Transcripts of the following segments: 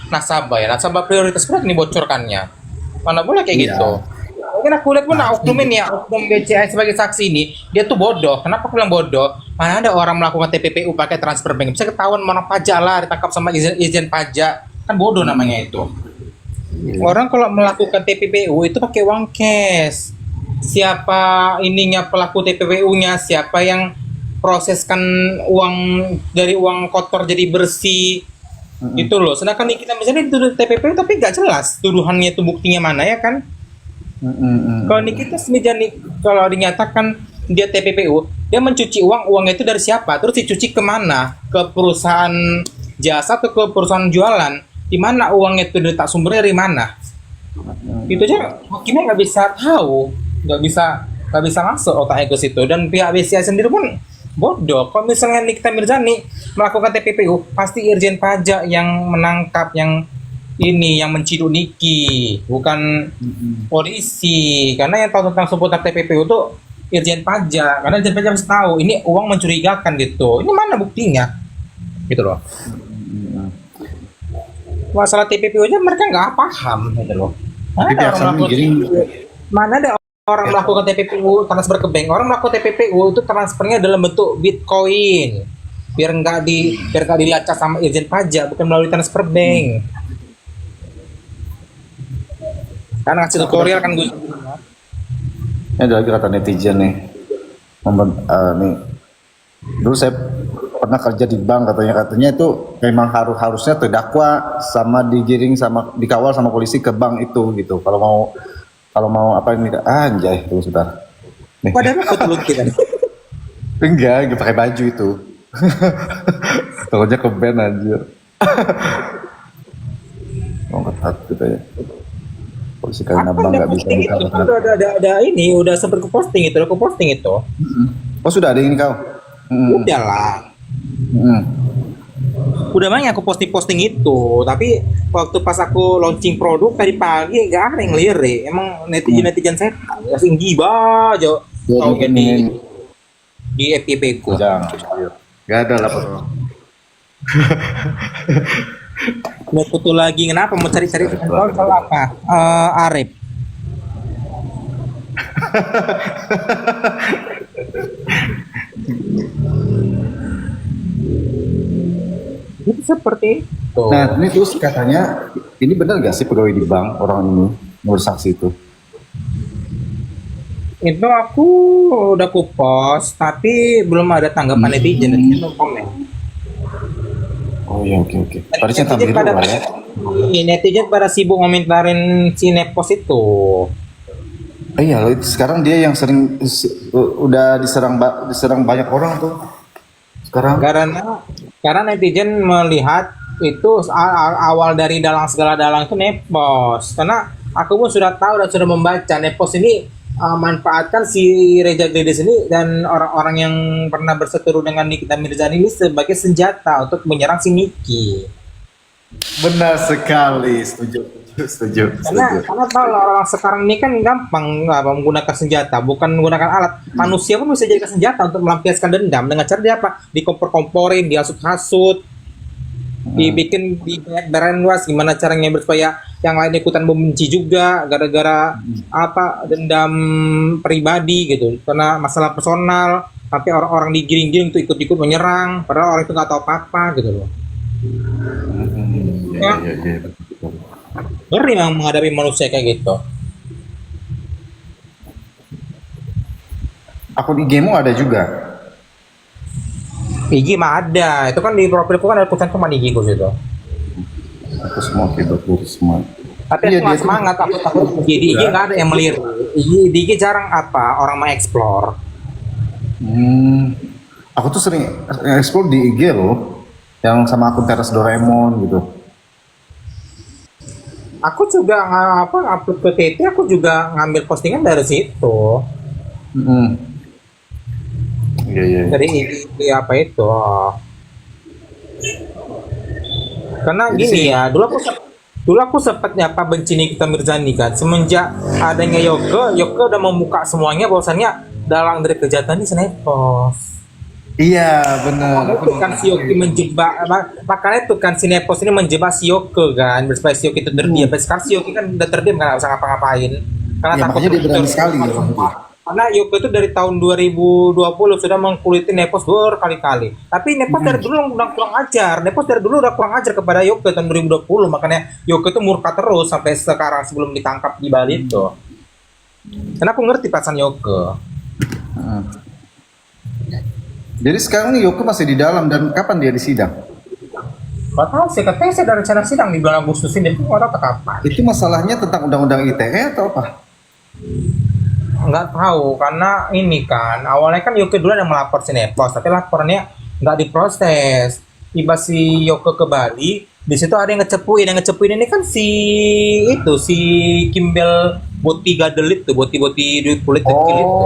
nasabah ya, nasabah prioritas berarti nih bocorkannya. Mana boleh kayak Iya. gitu. Mungkin aku lihat pun Nah, oknum ini ya, oknum BCA sebagai saksi ini, dia tuh bodoh. Kenapa aku bilang bodoh? Mana ada orang melakukan TPPU pakai transfer bank? Bisa ketahuan mana pajak lah, ditangkap sama izin pajak. Kan bodoh namanya itu. iya. Orang kalau melakukan TPPU itu pakai uang cash. Siapa ininya pelaku TPPU-nya, siapa yang proseskan uang dari uang kotor jadi bersih Mm-mm. gitu loh. Sedangkan kita misalnya dituduh TPPU tapi nggak jelas tuduhannya itu buktinya mana ya kan? Mm-mm, Kalau mm-mm. Nikita Smijani kalau dinyatakan dia TPPU, dia mencuci uang, uangnya itu dari siapa? Terus dicuci kemana? Ke perusahaan jasa atau ke perusahaan jualan? Di mana uangnya itu letak sumbernya dari mana? Itu aja hakimnya nggak bisa tahu, nggak bisa masuk otaknya ke situ. Dan pihak BCA sendiri pun bodoh. Kalau misalnya Nikita Mirzani melakukan TPPU, pasti Irjen Pajak yang menangkap yang menciduk Niki, bukan Mm-mm. polisi. Karena yang tahu tentang seputar TPPU itu Irjen Pajak. Karena Irjen Pajak harus tahu ini uang mencurigakan gitu. Ini mana buktinya? Gitu loh. Mm-mm. Masalah TPPU aja mereka nggak paham gitu loh. Tapi Ada pihak orang sana melakukan giring. mana ada orang melakukan TPPU transfer ke bank. Orang melakukan TPPU itu transfernya dalam bentuk Bitcoin. Biar nggak dilacak sama Irjen Pajak, bukan melalui transfer bank. Karena ngasih Aku tutorial dapat kan gue. ini ada lagi kata netizen nih. Nih, dulu saya pernah kerja di bank, katanya itu memang harusnya terdakwa sama digiring sama dikawal sama polisi ke bank itu gitu. Kalau mau apa ini anjay tuh sudah. Nih, Padahal aku tuh kita. enggak pakai baju itu. Takutnya ke band anjir. Mau ketat gitu ya. Polisi karena Aku bank udah nggak bisa posting itu, kan dikawal. ada ini, udah sempet ke posting itu, udah ke posting itu. Oh sudah ada ini kau. Mm, Udah lah. mm, Udah banyak aku posting-posting itu, tapi waktu pas aku launching produk tadi pagi nggak ada yang lirik. Emang netizen saya asing giba aja Ya, tahu ini di FYP ku. jangan. Gak ada lah. Mau foto lagi kenapa mau cari-cari soal apa? Arif. Itu seperti itu. Nah, ini terus katanya, ini benar gak sih pegawai di bank orang ini menurut saksi itu? Itu aku udah ku post, tapi belum ada tanggapan netizen dan no komen. Oh iya, oke. Tadi centang Netizen biru pada lah ya. netizen pada sibuk ngomentarin si Nepos itu. Iya, loh, itu sekarang dia yang udah diserang banyak orang tuh. Sekarang, Karena netizen melihat itu awal dari dalang segala dalang itu Nepos. Karena aku pun sudah tahu dan sudah membaca Nepos ini manfaatkan si Reza Gledes ini dan orang-orang yang pernah berseteru dengan Nikita Mirzani ini sebagai senjata untuk menyerang si Niki. benar sekali, setuju. Karena kalau orang sekarang ini kan gampang menggunakan senjata, bukan menggunakan alat. Manusia pun bisa jadikan senjata untuk melampiaskan dendam dengan cara dia apa? Dikompor-komporin, dihasut-hasut, dibikin di brainwash gimana caranya supaya yang lain ikutan membenci juga gara-gara apa dendam pribadi gitu karena masalah personal tapi orang-orang digiring-giring untuk ikut-ikut menyerang padahal orang itu nggak tahu apa-apa gitu loh Iya, ya iya, betul. ngeri memang menghadapi manusia kayak gitu. Akun IG-mu ada juga. IG mah ada itu kan di profilku kan ada tulisan cuma IG ku situ Aku semua tiba semua. tapi Iya, aku nggak dia tuh. semangat aku takut di IG nggak ada yang melirik di IG jarang apa orang mau explore. Hmm, aku tuh sering explore di IG loh, yang sama akun Teras Doraemon gitu. Aku juga upload ke TT aku juga ngambil postingan dari situ Hmm. Iya. dari di apa itu karena Jadi gini sih, ya dulu aku sempatnya apa benci Nikita Mirzani kan semenjak adanya Yoga udah membuka semuanya bahwasannya dalang dari kejahatan ini Snapchat Iya, benar. Makanya itu kan si Yoki menjebak, makanya itu kan si Nepos ini menjebak si Yoke kan, supaya si Yoki itu terdiam. Tapi sekarang si Yoki kan udah terdiam kan, nggak usah ngapa-ngapain. Karena Ya takut makanya dia berani ruptur. sekali ya. Karena Yoke itu dari tahun 2020 sudah mengkuliti Nepos berkali-kali. Tapi Nepos dari dulu udah kurang ajar. Nepos dari dulu udah kurang ajar kepada Yoke tahun 2020. Makanya Yoke itu murka terus sampai sekarang sebelum ditangkap di Bali itu. Karena aku ngerti perasaan Yoke. Heeh. Jadi sekarang nih Yoko masih di dalam dan kapan dia disidang? Gak tahu sih, katanya saya ada rencana sidang di bulan Agustus ini. Tapi nggak tahu ke kapan. Itu masalahnya tentang undang-undang ITE atau apa? Nggak tahu karena ini kan awalnya kan Yoke dulu yang melapor si Nepos, tapi laporannya nggak diproses. Tiba si Yoke ke Bali, di situ ada yang ngecepuin ini kan si Kimbel Boti Gadel itu, boti duit kulit kecil itu.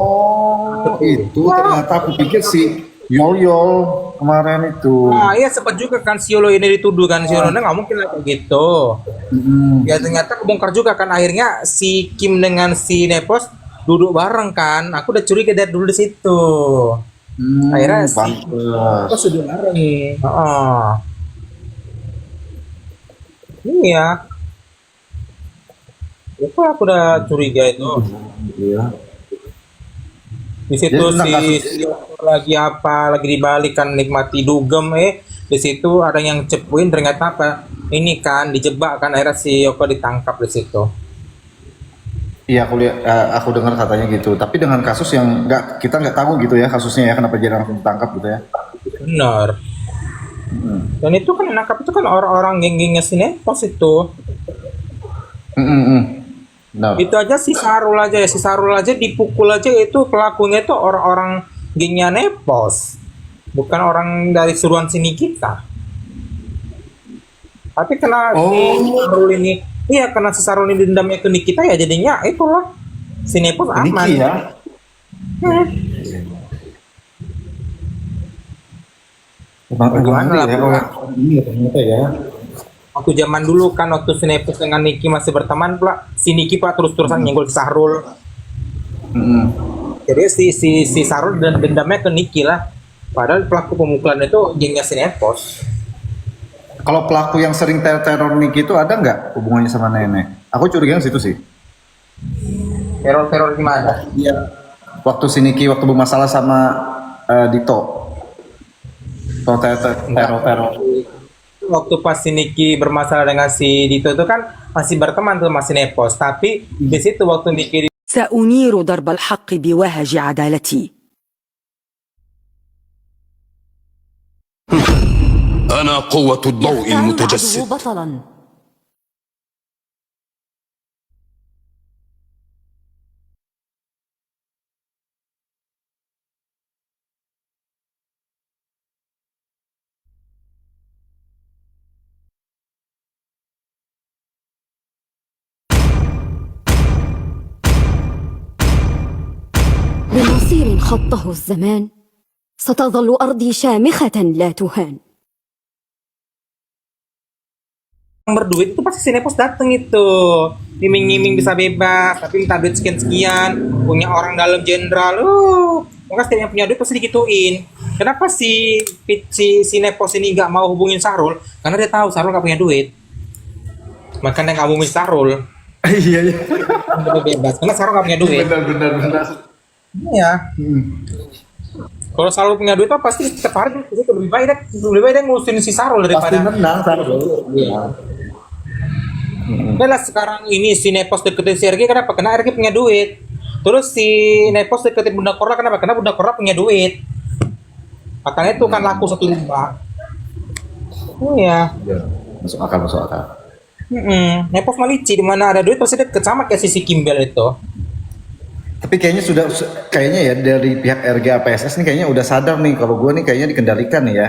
Oh, itu ternyata aku pikir si Yol kemarin itu. Nah, iya sempat juga kan si Yolo ini dituduh kan si Yolo nggak mungkin lah kayak gitu. Mm-mm. Ya ternyata kebongkar juga kan akhirnya si Kim dengan si Nepos duduk bareng kan. Aku udah curiga dari dulu di situ. Akhirnya si Pantes. Nepos sudah bareng. Heeh. Iya. Itu aku udah curiga itu. Iya. Di situ Jadi tentang kasus si lagi apa lagi dibalik kan nikmati dugem di situ ada yang cepuin ternyata apa ini kan dijebak kan akhirnya si Yoko ditangkap di situ. iya aku lihat aku dengar katanya gitu. Tapi dengan kasus yang kita nggak tahu gitu ya kasusnya ya kenapa dia langsung ditangkap gitu ya. Benar. Dan itu kan yang nangkap itu kan orang-orang geng-gengnya Sinepos itu. Nah, Itu aja si Sarul aja dipukul aja itu pelakunya itu orang-orang gengnya Nepos. Bukan orang dari suruhan sini kita. Tapi kena si Sarul ini, iya karena si Sarul ini dendamnya ke Nikita ya jadinya itulah si Nepos aman. Niki ya. Hmm. Bagaimana lah, Pak? Iya ternyata ya. Waktu zaman dulu kan waktu si Nepos dengan Niki masih berteman pula si Niki pak terus-terusan nyenggol si Sarul. Jadi si Sarul dan dendamnya ke Niki lah. Padahal pelaku pemukulan itu gengnya si Nepos. Kalau pelaku yang sering teror Niki itu ada nggak hubungannya sama nenek? Aku curiga di situ sih. Teror-teror gimana? Iya. Waktu si Niki waktu bermasalah sama Dito. Teror. Waktu pas si Niki bermasalah dengan si Dito itu kan masih berteman tuh masih Nepos. Tapi di situ waktu Niki سأنير ضرب الحق بوهج عدالتي. أنا قوة الضوء يختار المتجسد. العدو بطلا. بمصير خطه الزمان ستظل أرضي شامخة لا تهان. berduit itu pasti si Nepos dateng itu iming-iming bisa bebas tapi minta duit sekian-sekian punya orang dalam jenderal maka setiap yang punya duit pasti digituin. Kenapa si Nepos ini nggak mau hubungin Sarul karena dia tahu Sarul nggak punya duit makanya nggak hubungin Sarul. Iya. Dia bebas karena Sarul nggak punya duit. Benar. Iya. Kalau Sarul punya duit pasti setiap hari itu lebih baik dia ngurusin si Sarul Pasti daripada menang Sarul. Iya. Lah sekarang ini si Nepos deketin si RG kenapa? Karena RG punya duit. Terus si Nepos deketin Bunda Korla kenapa? Karena Bunda Korla punya duit. Makanya itu kan laku satu lomba. Iya. Masuk akal. Nepos malici di mana ada duit pasti deket sama kayak si Kimbel itu. Tapi kayaknya ya dari pihak RG APSS nih kayaknya udah sadar nih kalau gue nih kayaknya dikendalikan nih ya.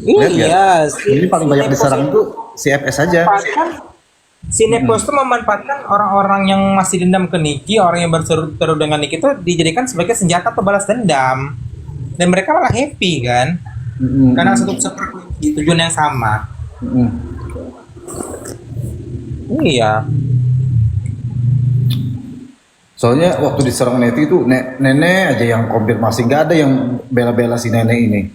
Lihat Iya. Ini paling banyak diserang itu si FS aja. Si Nepos itu memanfaatkan orang-orang yang masih dendam ke Niki, orang yang berseru dengan Niki itu dijadikan sebagai senjata atau balas dendam. Dan mereka malah happy kan? Karena satu tujuan yang sama. Iya. Soalnya waktu diserang Neti itu nenek aja yang konfirmasi, nggak ada yang bela-bela si nenek ini.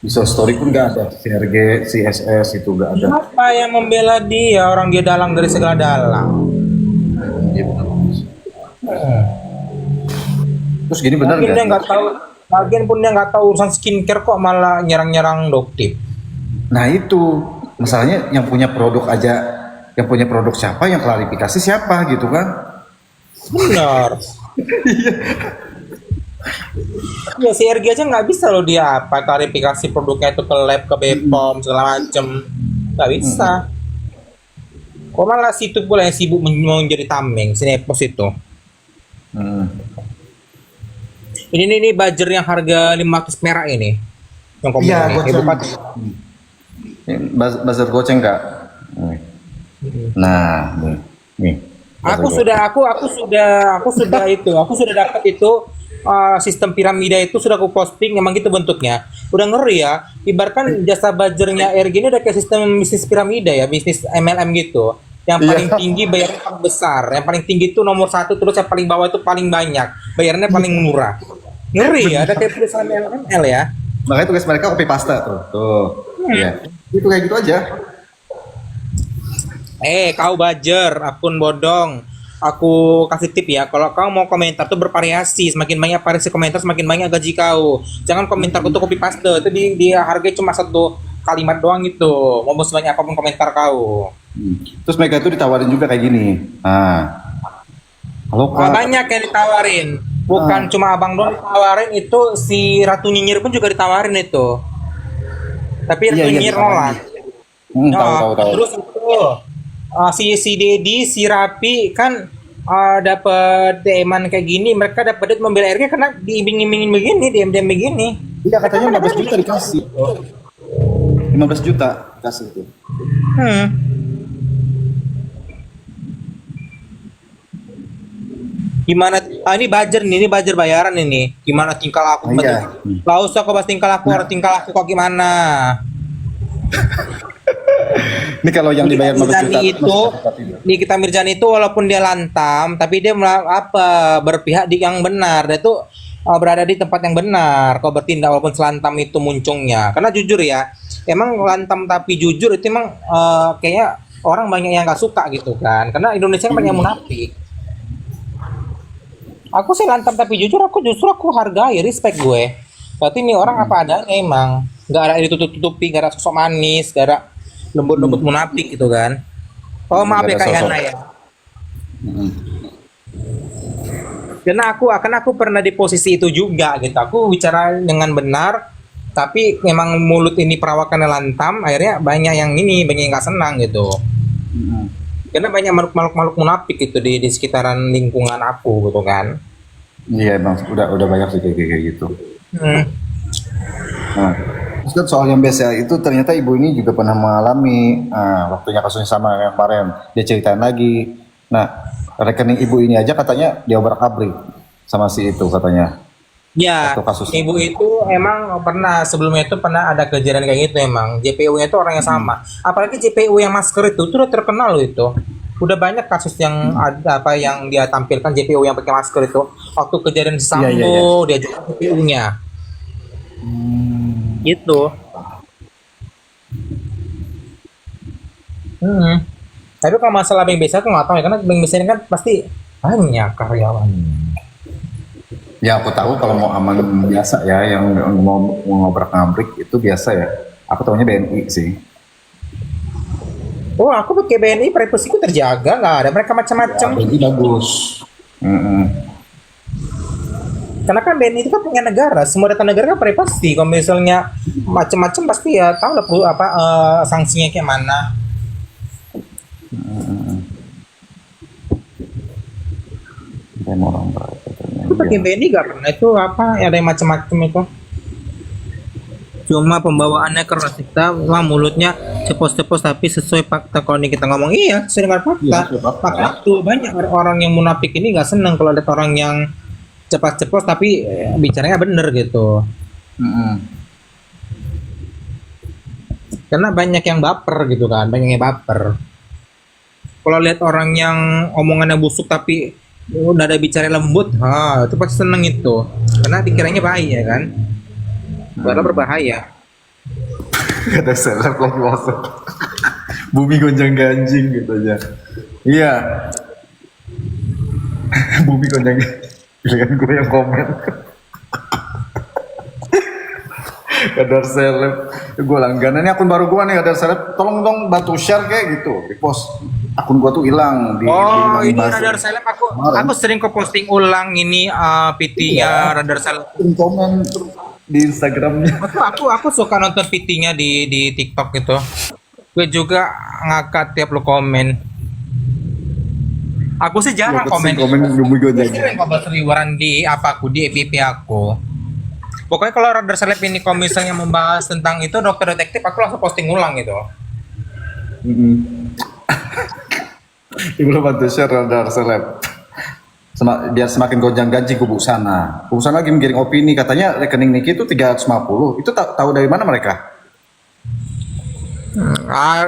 Di story pun nggak ada, si RG, si SS itu nggak ada. Siapa yang membela dia? Orang dia dalang dari segala dalang. Iya, benar. Terus gini benar Mungkin dia nggak? nggak tahu. Bagian pun dia nggak tahu urusan skincare kok malah nyerang-nyerang Doktip. Nah itu masalahnya yang punya produk aja, yang punya produk siapa, yang klarifikasi siapa gitu kan? Benar. Ya si RG aja nggak bisa loh dia apa klarifikasi produknya itu ke lab, ke Bepom segala macem, nggak bisa. Kok malah situ pula yang sibuk mau jadi tameng, Sinepos itu. Hmm. Ini buzzer yang harga 500 perak ini. Yang komen Iya, ini. goceng. Bupati. Buzzer goceng kak. Nah, nih. Aku sudah dapat itu sistem piramida itu sudah aku posting, emang gitu bentuknya. Udah ngeri ya. Ibaratkan jasa buzzernya RG ini udah kayak sistem bisnis piramida ya, bisnis MLM gitu. Yang paling tinggi bayarnya paling besar, yang paling tinggi itu nomor 1, terus yang paling bawah itu paling banyak, bayarnya paling murah. Ngeri ya, ada kayak perusahaan MLM ya. Makanya tugas mereka copy paste tuh. Iya. Itu kayak gitu aja. Kau buzzer, akun bodong. Aku kasih tip ya, kalau kau mau komentar tuh bervariasi, semakin banyak variasi komentar semakin banyak gaji kau. Jangan komentar tuh copy paste, itu dia harga cuma 1 kalimat doang gitu. Mau sebanyak apapun komentar kau. Terus mereka itu ditawarin juga kayak gini. Nah, halo Kak. Banyak yang ditawarin, bukan cuma abang doang ditawarin, itu si Ratu Nyinyir pun juga ditawarin itu. Tapi Ratu Nyinyir nolak. Tahu. Terus itu si Dedi, si Rapi kan dapat DM-an kayak gini, mereka dapat duit membela RG karena diiming-imingin begini, DM begini. Iya katanya 15 juta dikasih. 15 juta dikasih itu. Gimana? Ini buzzer bayaran ini. Gimana tingkah laku? Iya. Gak usah kok bahas tingkah laku, orang tingkah laku kok gimana? Ini kalau yang dibayar 15 juta Nikita Mirzani itu walaupun dia lantam, tapi dia berpihak di yang benar. Dia tuh berada di tempat yang benar. Kalau bertindak walaupun selantam itu muncungnya. Karena jujur ya, emang lantam tapi jujur itu emang kayaknya orang banyak yang gak suka gitu kan. Karena Indonesia kan banyak munafik. Aku sih lantam tapi jujur, aku hargai, respect gue. Berarti ini orang apa adanya emang. Gak ada ditutup-tutupi, gak ada sosok manis, gak ada lembut-lembut munafik gitu kan. Oh maaf ya Kak Yana ya. Karena aku pernah di posisi itu juga gitu. Aku bicara dengan benar, tapi memang mulut ini perawakannya lantam, akhirnya banyak yang gak senang gitu. Karena banyak makhluk munafik gitu di sekitaran lingkungan aku gitu kan. Iya emang udah banyak sih kayak gitu. Nah, terus kan soal yang biasa itu ternyata ibu ini juga pernah mengalami waktunya kasusnya sama yang kemarin. Dia ceritain lagi. Nah, rekening ibu ini aja katanya dia obrak-abrik sama si itu katanya. Ya, ibu itu emang sebelumnya itu pernah ada kejadian kayak gitu emang. JPU-nya itu orang yang sama. Apalagi JPU yang masker itu udah terkenal loh itu. Udah banyak kasus yang ada yang dia tampilkan JPU yang pakai masker itu. Waktu kejadian Sambo, dia juga JPU-nya. Gitu. Tapi kalau masalah bank BCA aku nggak tahu ya, karena bank BCA ini kan pasti banyak karyawan. Ya aku tahu kalau mau aman biasa ya, yang mau ngobrak-ngabrik itu biasa ya. Aku tahunya BNI sih. Oh aku pakai BNI, privasiku terjaga, nggak ada mereka macam-macam. Ya, BNI bagus. Karena kan BNI itu kan punya negara, semua data negara kan privasi. Kalau misalnya macam-macam pasti ya tahu lah sanksinya kayak mana. Itu pakai BNI gak pernah itu ada yang macam-macam itu. Cuma pembawaannya keras, kita mulutnya cepos-cepos tapi sesuai fakta. Kalau ini kita ngomong sesuai dengan fakta. Fakta tuh banyak orang yang munafik ini nggak seneng kalau ada orang yang cepat-cepos tapi bicaranya bener gitu. Karena banyak yang baper gitu kan, banyak yang baper. Kalau lihat orang yang omongannya busuk tapi udah ada bicara lembut, itu pasti seneng itu. Karena pikirannya baik ya kan. Padahal berbahaya. Ada seleb lagi masuk. Bumi gonjang ganjing gitu aja. Iya. Bumi gonjang ganjing. Pilihan gue yang komen. Kadar seleb. Gue langganan. Ini akun baru gue nih, Kadar seleb. Tolong dong bantu share kayak gitu. Di post. Akun gue tuh hilang. Oh, ini buzzer. Radar Seleb aku sering kok posting ulang ini PT-nya Radar Seleb. Komen terus di Instagramnya. Aku suka nonton PT-nya di TikTok itu. Gue juga ngakak tiap lu komen. Aku sih jarang komen. Bumi Gue gonjang. sering kok berseliweran di di FYP aku. Pokoknya kalau Radar Seleb ini kalau misalnya membahas tentang itu dokter detektif, aku langsung posting ulang gitu. Ibu bantu share Radar seleb. Biar semakin gonjang ganjing kubu sana. Kubu sana lagi menggiring opini, katanya rekening Niki itu 350. Itu tahu dari mana mereka?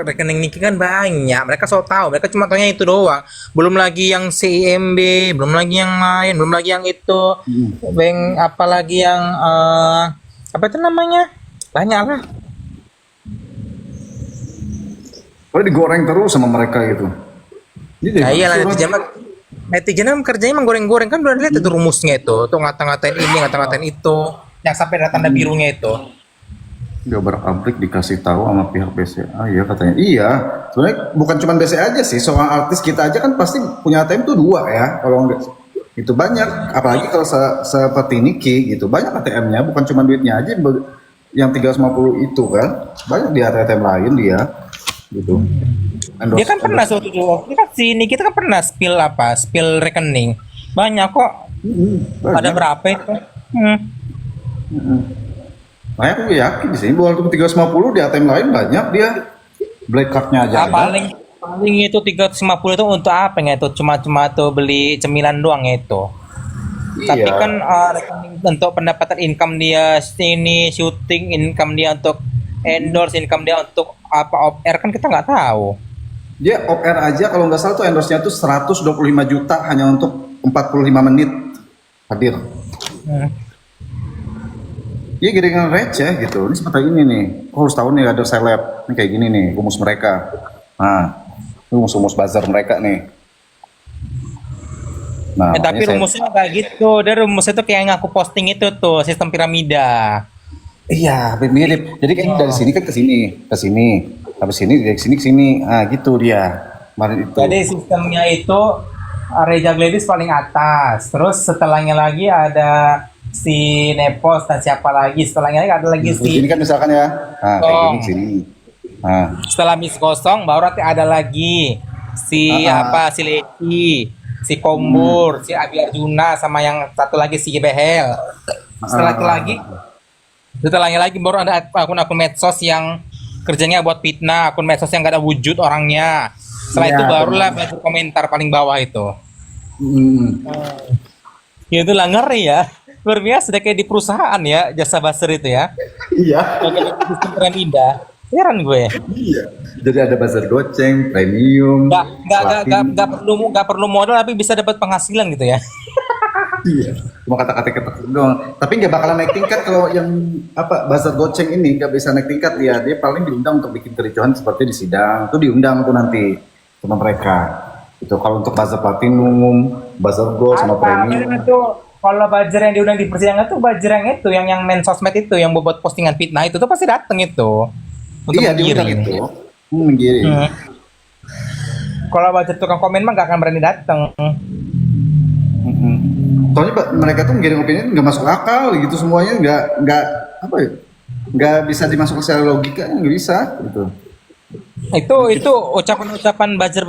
Rekening Niki kan banyak. Mereka so tahu. Mereka cuma tanya itu doang. Belum lagi yang CIMB, belum lagi yang lain, belum lagi yang itu. Bank apalagi yang apa itu namanya? Banyak lah. Oh, digoreng terus sama mereka gitu. Nah, iyalah netizen kan kerjanya emang goreng-goreng kan, udah lihat itu rumusnya itu. Tuh ngata-ngatain ini, ngata-ngatain itu. Yang sampai ada tanda birunya itu. Dia berabrik dikasih tahu sama pihak BCA, ya katanya. Iya, sebenarnya bukan cuma BCA aja sih, soal artis kita aja kan pasti punya ATM tuh 2 ya. Kalau enggak itu banyak, apalagi kalau seperti Niki gitu, banyak ATM-nya, bukan cuma duitnya aja yang 350 itu kan. Banyak di ATM lain dia gitu. Dia kan pernah suatu dia kan si Niki kan pernah spill rekening. Banyak kok. Ada berapa itu? Makanya aku yakin di sini bahwa 350 di ATM lain banyak dia black card-nya aja. Paling itu 350 itu untuk apa ya itu? Cuma tuh beli cemilan doang ya itu. Iya. Tapi kan rekening untuk pendapatan income dia sini syuting, income dia untuk endorse, income dia untuk apa off air kan kita nggak tahu. Dia off air aja kalau nggak salah tuh endorse-nya tuh 125 juta hanya untuk 45 menit hadir. Iya giringan receh gitu. Ini seperti ini nih. Oh, harus tahu nih ada seleb. Ini kayak gini nih rumus mereka. Nah, rumus buzzer mereka nih. Nah, Tapi rumusnya kayak gitu. Dia rumusnya tuh kayak yang aku posting itu tuh sistem piramida. Iya, mirip. Jadi kan dari sini kan ke sini, habis sini dari sini ke sini. Ah, gitu dia. Kemarin itu. Jadi sistemnya itu Reza Gladys paling atas. Terus setelahnya lagi ada si Nepos dan siapa lagi? Setelahnya lagi ada lagi si. Ini kan misalkan ya. Nah, kayak gini sini. Nah. Setelah Miss Kosong baru nanti ada lagi si si Leki, si Kombur, si Abi Arjuna sama yang satu lagi si Behel. Setelahnya lagi baru ada akun-akun medsos yang kerjanya buat fitnah, akun medsos yang gak ada wujud orangnya. Setelah itu barulah baca komentar paling bawah itu. Ya itu lah ngeri ya. Luar biasa, udah kayak di perusahaan ya jasa buzzer itu ya. Iya. Kayak sistem piramida. Heran gue. Iya. Jadi ada buzzer goceng, premium. Nggak perlu modal tapi bisa dapat penghasilan gitu ya. Iya. Cuma kata-kata doang. Tapi nggak bakalan naik tingkat kalau yang buzzer goceng ini nggak bisa naik tingkat dia. Dia paling diundang untuk bikin kericuhan seperti di sidang. Itu diundang tuh nanti sama mereka. Itu kalau untuk buzzer platinum, buzzer gold sama premium. Kalau buzzer yang diundang di persidangan tuh buzzer yang itu, yang main sosmed itu, yang buat postingan fitnah itu tuh pasti dateng itu. Iya diundang itu. Menggiring. Kalau buzzer tukang komen mah gak akan berani dateng. Soalnya mereka tuh menggiring opini nggak masuk akal gitu semuanya, nggak bisa dimasukkan secara logika, nggak bisa gitu. Itu ucapan buzzer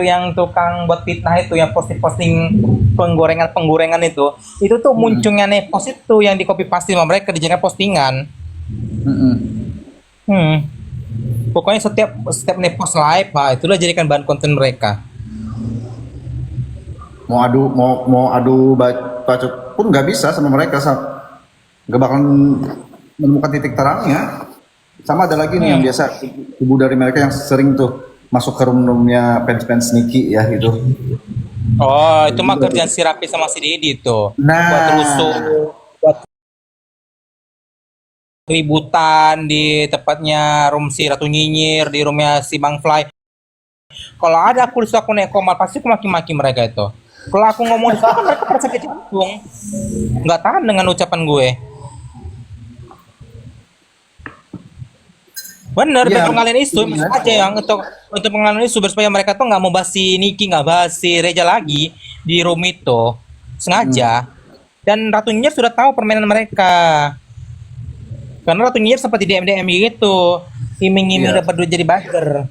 yang tukang buat fitnah itu, yang posting penggorengan itu tuh munculnya Nepos itu yang di copy paste sama mereka dijadikan postingan. Pokoknya setiap Nepos live, itulah jadikan bahan konten mereka. Mau adu bacot pun nggak bisa sama mereka, nggak bakal menemukan titik terangnya. Sama ada lagi nih yang biasa ibu dari mereka yang sering tuh masuk ke room-roomnya fans Niki ya gitu. Oh, itu mah kerjaan si Rapi sama si Dedi tuh. Nah. Buat rusuh, buat ributan di tepatnya room si Ratu Nyinyir, di roomnya si Bang Fly. Kalau ada aku disitu aku naik komal, pasti aku maki-maki mereka itu. Kalau aku ngomong di sana, mereka pada sakit jantung. Nggak tahan dengan ucapan gue. Bener, Iya. biar pengalian isu, Iya. aja yang untuk pengalian isu biar supaya mereka tuh nggak mau bahas si Niki, nggak bahas si Reja lagi di room itu, sengaja. Dan Ratu Nyinyir sudah tahu permainan mereka, karena Ratu Nyinyir seperti DM gitu, iming-iming Iya. dapat duit jadi buzzer.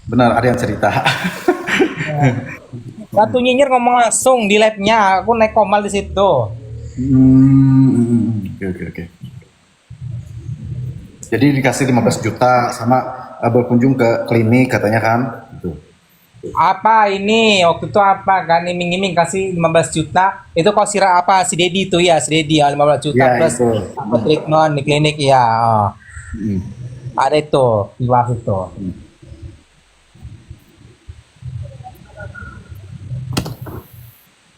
Benar, ada yang cerita. Ratu Nyinyir ngomong langsung di live-nya, aku naik komal di situ. Oke, oke, oke. Jadi dikasih 15 juta sama berkunjung ke klinik katanya kan? Gitu. Apa ini waktu itu apa kan iming-iming kasih 15 juta itu kalau si Dedi itu ya, si Dedi ya 15 juta Ya, plus itu. apa treatment di klinik ya. Oh. Mm. Ada itu di bawah itu.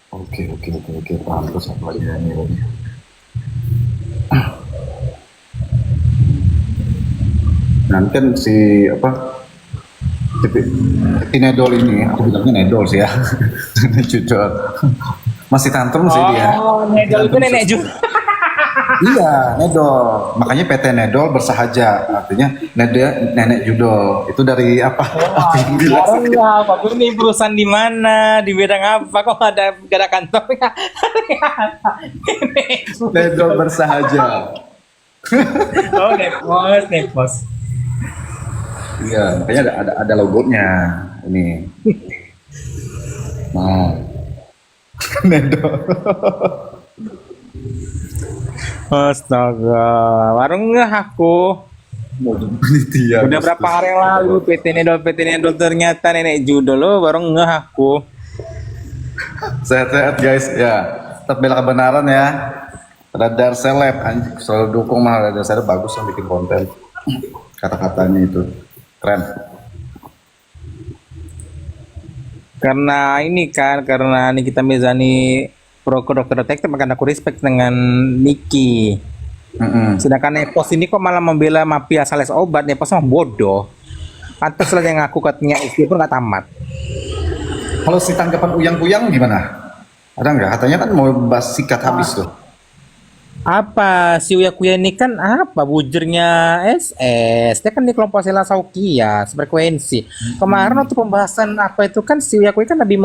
Oke, oke, oke, oke. Paham. Terus apa lagi ya, ini? Nanti kan si apa? Si Nedol ini, aku bilangnya Nedol sih ya. Judol. Masih tantrum sih dia. Oh, Nedol itu nenek juga. Iya, Nedol. Makanya PT Nedol bersahaja. Artinya nenek judol. Itu dari apa? Apa yang bilang? Sekarang nggak, Pak Gur nih perusahaan di mana, di bidang apa, kok gak ada kantornya? Nedol bersahaja. Oh, Nepos. Iya, makanya ada logonya ini. Nah, Nedol. Astaga, baru ngeh aku. Mau penelitian. Udah berapa hari yang lalu PT Nedol ternyata nenek judol lo, baru ngeh aku. Sehat-sehat guys, ya. Tetap bela kebenaran ya. Radar seleb, anjing selalu dukung mah Radar seleb bagus lah bikin konten. Kata-katanya itu keren. Karena ini kan, karena Nikita Mirzani dokter detektif, akan aku respect dengan Niki. Sedangkan Nepos ini kok malah membela mafia sales obat. Nepos mah bodoh. Pantas lah yang ngaku katanya istri pun nggak tamat. Kalau si tanggapan Uyang-Uyang gimana? Ada nggak? Katanya kan mau bahas sikat habis tuh. Apa si Uya Kuya ini kan apa bujurnya SS, dia kan di kelompok Sela Saukia sefrekuensi. Kemarin waktu pembahasan apa itu kan si Uya Kuya kan lebih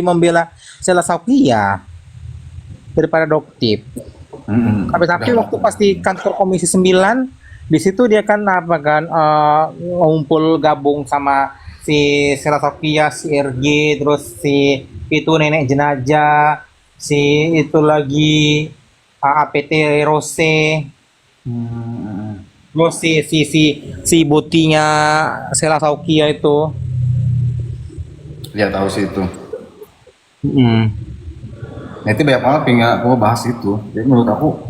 membela Sela Saukia daripada Doktip. Tapi waktu pas di kantor Komisi 9 di situ dia kan apa kan ngumpul gabung sama si Sela Saukia, si RG, terus si itu nenek jenajah, si itu lagi APT Rose, terus si botinya Sela Saukia itu. Ya tahu sih itu. Nah, itu banyak banget pengen aku bahas itu. Jadi menurut aku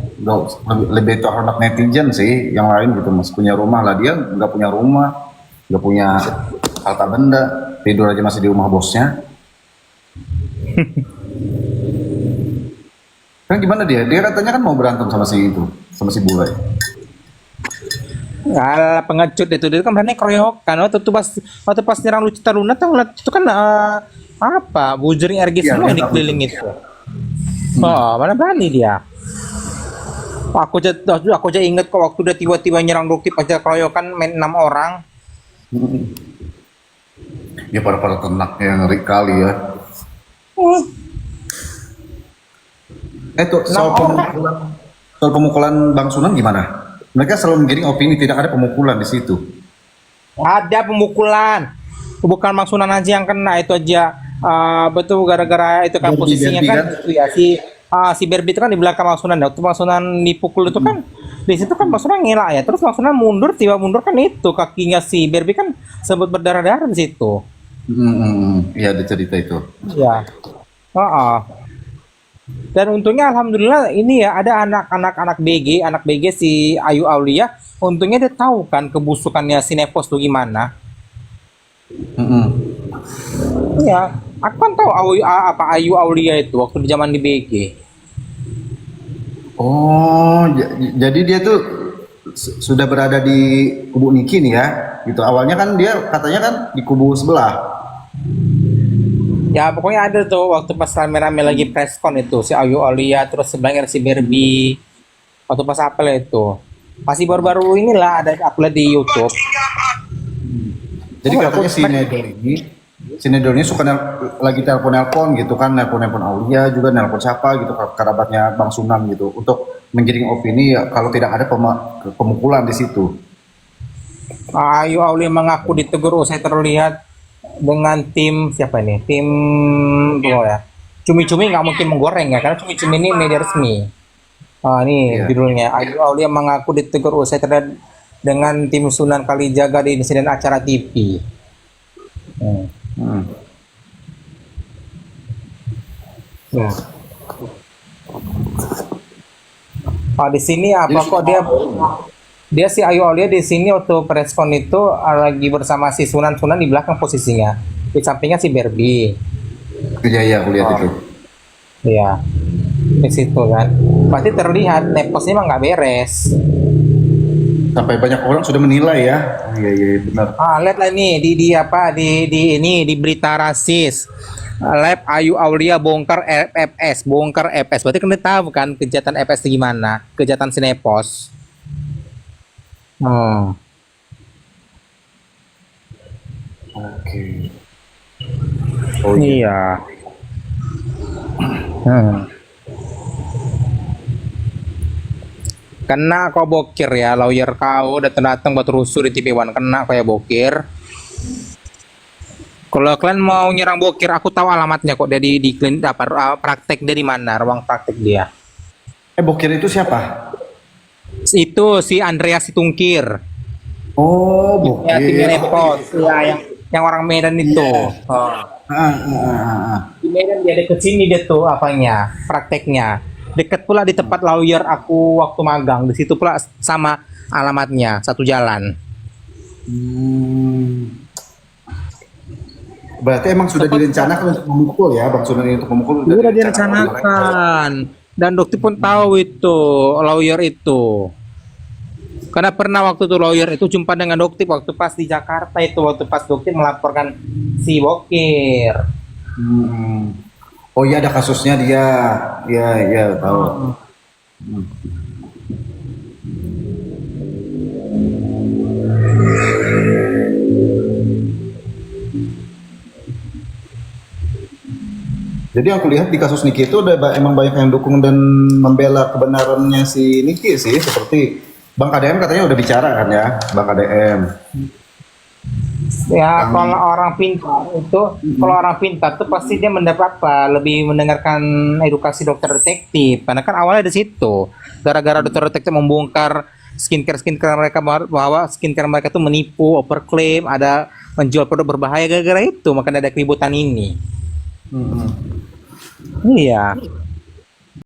lebih terhadap netizen sih, yang lain gitu mas punya rumah lah, dia nggak punya rumah, nggak punya harta benda, tidur aja masih di rumah bosnya. Kan gimana dia? Dia katanya kan mau berantem sama si itu, sama si bule. Alah, pengecut itu dia kan berani keroyokan waktu pas nyerang Lucita Luna tuh itu kan apa bujering RG Iya, semua dia yang tahu dikeliling itu. Oh, mana berani dia. Aku aja inget kok waktu dia tiba-tiba nyerang Doktip aja keroyokan main 6 orang. Ya para ternak yang ngeri kali ya. Itu soal pemukulan Bang Sunan gimana? Mereka selalu menggiring opini tidak ada pemukulan di situ. Ada pemukulan, bukan Bang Sunan aja yang kena, itu aja betul gara-gara itu kan Berbi, posisinya Berbi kan kan? itu ya si Berbi itu kan di belakang Bang Sunan. Waktu Bang Sunan dipukul itu kan di situ kan Bang Sunan ngelak ya, terus Bang Sunan tiba mundur kan itu kakinya si Berbi kan sempat berdarah-darah di situ. Iya ada cerita itu. Ya. Dan untungnya alhamdulillah ini ya ada anak BG si Ayu Aulia, untungnya dia tahu kan kebusukannya si Nepos tuh gimana. Iya, aku kan tahu Ayu Aulia itu waktu di zaman di BG. Oh, jadi dia tuh sudah berada di kubu Niki nih ya, gitu. Awalnya kan dia katanya kan di kubu sebelah. Ya pokoknya ada tuh waktu pas rame-rame lagi preskon itu si Ayu Aulia terus sebelahnya ada si Barbie. Waktu pas apel itu. Masih baru-baru inilah ada aku lihat di YouTube. Jadi Oh, katanya si Nedol ini suka lagi telepon gitu kan, nelpon Aulia juga, nelpon siapa gitu, kerabatnya Bang Sunan gitu, untuk menggiring opini ya, kalau tidak ada pemukulan di situ. Ayu Aulia mengaku ditegur usai terlihat dengan tim siapa ini? Tim tuh ya. Cumi-cumi nggak mungkin menggoreng ya, karena cumi-cumi ini media resmi. Ini Iya. judulnya. Ayu Aulia mengaku ditegur usai terlihat dengan tim Sunan Kalijaga di insiden acara TV. Hmm. Ya. Di sini apa Jadi kok dia si Ayu Aulia di sini waktu preskon itu lagi bersama si Sunan di belakang posisinya. Di sampingnya si Barbie. Iya, aku lihat itu. Iya. Di situ kan. Pasti terlihat neposnya emang nggak beres. Sampai banyak orang sudah menilai ya. Iya, benar. Lihatlah nih di apa di ini di berita rasis. Lab Ayu Aulia bongkar FS, bongkar FS. Berarti kan dia tahu kan kejahatan FS itu gimana? Kejahatan Sinepos. Oke. Oh iya. Iya. Hmm. Kena kau bokir ya, lawyer kau datang buat rusuh di TV One, kena kau ya bokir. Kalau kalian mau nyerang bokir, aku tahu alamatnya kok. Dia di klinik apa praktek dia di mana, ruang praktek dia. Bokir itu siapa? Itu si Andreas Situngkir. Oh, Ya, tim Bokir. Repos. Ya, yang orang Medan itu. Oh. Ah. Di Medan dia deket sini dia tuh apanya, prakteknya. Deket pula di tempat lawyer aku waktu magang. Di situ pula sama alamatnya, satu jalan. Berarti emang sudah direncanakan untuk memukul ya, Bang Sunan ini untuk memukul. Udah direncanakan. Dan dokter pun tahu itu, lawyer itu. Karena pernah waktu itu lawyer itu jumpa dengan dokter waktu pas di Jakarta itu, waktu pas dokter melaporkan si Bokir. Oh iya, ada kasusnya dia. Iya, tahu. Jadi aku lihat di kasus Niki itu udah emang banyak yang dukung dan membela kebenarannya si Niki sih, seperti Bang KDM katanya udah bicara kan ya, Bang KDM. Ya, kalau orang pintar itu, kalau orang pintar tuh pasti dia mendapat apa? Lebih mendengarkan edukasi dokter detektif. Karena kan awalnya di situ. Gara-gara dokter detektif membongkar skincare mereka bahwa skincare mereka tuh menipu, overclaim, ada menjual produk berbahaya gara-gara itu. Makanya ada keributan ini. Iya.